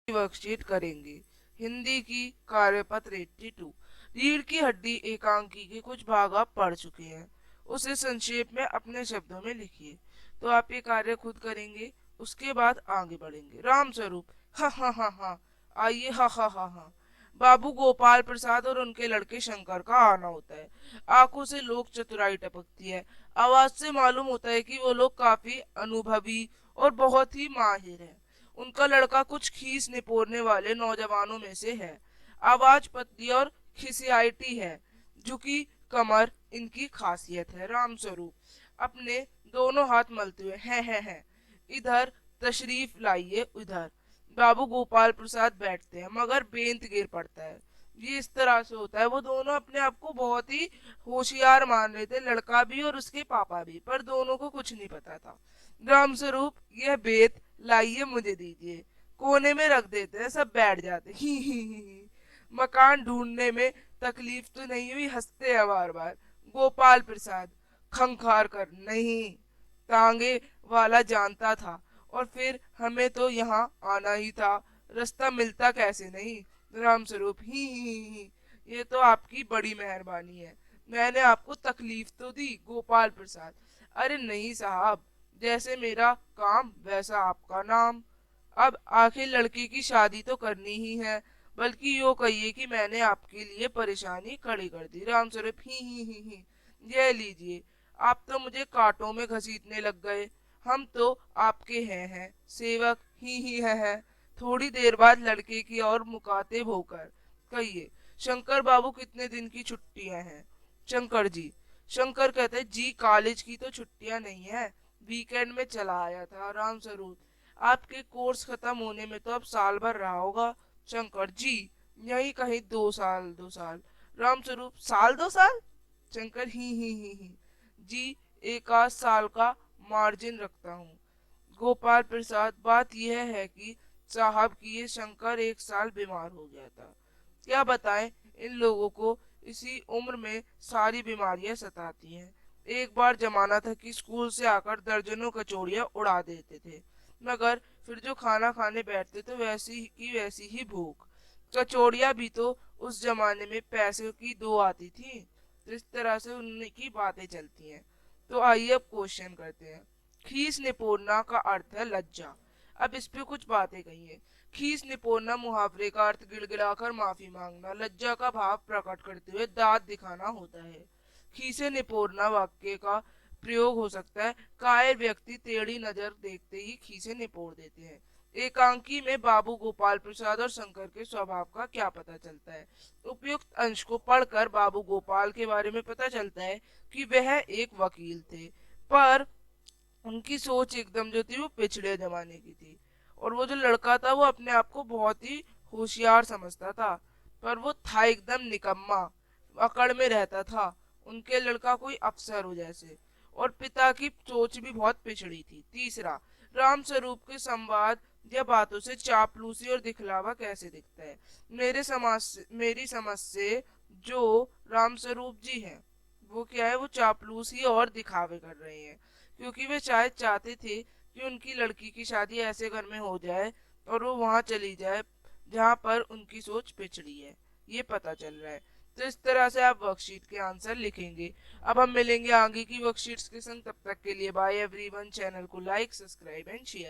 Worksheet करेंगे। हिंदी की कार्यपत्र 82। रीढ़ की हड्डी एकांकी के कुछ भाग आप पढ़ चुके हैं, उसे संक्षेप में अपने शब्दों में लिखिए। तो आप ये कार्य खुद करेंगे, उसके बाद आगे बढ़ेंगे। राम स्वरूप हा हा हा हा। आइए हा हा हा हा। बाबू गोपाल प्रसाद और उनके लड़के शंकर का आना होता है। आंखों से लोक चतुराई टपकती है। आवाज से मालूम होता है कि वो लोग काफी अनुभवी और बहुत ही माहिर हैं। उनका लड़का कुछ खीस निपोरने वाले नौजवानों में से है। आवाज पतली और खिसियाती है। झुकी कमर इनकी खासियत है। राम स्वरूप अपने दोनों हाथ मलते हुए हैं। इधर तशरीफ लाइए उधर। बाबू गोपाल प्रसाद बैठते हैं मगर बेंत गिर पड़ता है। ये इस तरह से होता है। वो दोनों अपने आप को बहुत ही होशियार मान रहे थे, लड़का भी और उसके पापा भी, पर दोनों को कुछ नहीं पता था। राम स्वरूप यह बेत लाइए मुझे दीजिए। कोने में रख देते हैं, सब बैठ जाते ही। मकान ढूंढने में तकलीफ तो नहीं हुई, हंसते हैं बार बार। गोपाल प्रसाद खंखार कर नहीं, तांगे वाला जानता था, और फिर हमें तो यहाँ आना ही था, रास्ता मिलता कैसे नहीं। राम स्वरूप ही। ये तो आपकी बड़ी मेहरबानी है, मैंने आपको तकलीफ तो दी। गोपाल प्रसाद अरे नहीं साहब, जैसे मेरा काम वैसा आपका नाम। अब आखिर लड़की की शादी तो करनी ही है, बल्कि यो कहिए कि मैंने आपके लिए परेशानी खड़ी कर दी। राम स्वरूप ही। ये लीजिए, आप तो मुझे कांटों में घसीटने लग गए। हम तो आपके हैं सेवक ही है। थोड़ी देर बाद लड़के की ओर मुखातिब होकर कहिए, शंकर बाबू कितने दिन की छुट्टियां हैं? शंकर जी। शंकर कहते जी कॉलेज की तो छुट्टियां नहीं है, वीकेंड में चला आया था। राम स्वरूप आपके कोर्स खत्म होने में तो अब साल भर रहा होगा। शंकर जी यही कहीं 2 साल 2 साल। राम स्वरूप साल 2 साल? शंकर ही जी, एक आध साल का मार्जिन रखता हूँ। गोपाल प्रसाद बात यह है कि साहब की ये शंकर 1 साल बीमार हो गया था। क्या बताएं, इन लोगों को इसी उम्र में सारी बीमारियां सताती हैं। एक बार जमाना था कि स्कूल से आकर दर्जनों कचौड़ियां उड़ा देते थे, मगर फिर जो खाना खाने बैठते तो वैसी की वैसी ही भूख। कचौड़ियां भी तो उस जमाने में पैसे की 2 आती थी। तो इस तरह से उनकी बातें चलती हैं। तो आइए अब क्वेश्चन करते हैं। खीस निपोड़ना का अर्थ है लज्जा। अब इस पे कुछ बातें कहिए। खीस निपोड़ना मुहावरे का अर्थ गिड़गिड़ाकर माफी मांगना, लज्जा का भाव प्रकट करते हुए दांत दिखाना होता है। खीसे निपोड़ना वाक्य का प्रयोग हो सकता है, कायर व्यक्ति टेढ़ी नजर देखते ही खीसे निपोड़ देते हैं। एकांकी में बाबू गोपाल प्रसाद और शंकर के स्वभाव का क्या पता चलता है? उपयुक्त अंश को पढ़कर बाबू गोपाल के बारे में पता चलता है कि वह एक वकील थे, पर उनकी सोच एकदम जो थी वो पिछड़े जमाने की थी। और वो जो लड़का था वो अपने आप को बहुत ही होशियार समझता था, पर वो था एकदम निकम्मा, अकड़ में रहता था। उनके लड़का कोई अफसर हो जैसे। और पिता की सोच भी बहुत पिछड़ी थी। तीसरा, राम स्वरूप के संवाद या बातों से चापलूसी और दिखलावा कैसे दिखता है? मेरी समझ से जो राम स्वरूप जी हैं वो क्या है, वो चापलूसी और दिखावे कर रहे हैं, क्योंकि वे शायद चाहते थे कि उनकी लड़की की शादी ऐसे घर में हो जाए और वो वहां चली जाए जहां पर उनकी सोच पिछड़ी है। ये पता चल रहा है। तो इस तरह से आप वर्कशीट के आंसर लिखेंगे। अब हम मिलेंगे आगे की वर्कशीट्स के संग, तब तक के लिए बाय एवरीवन। चैनल को लाइक, सब्सक्राइब एंड शेयर।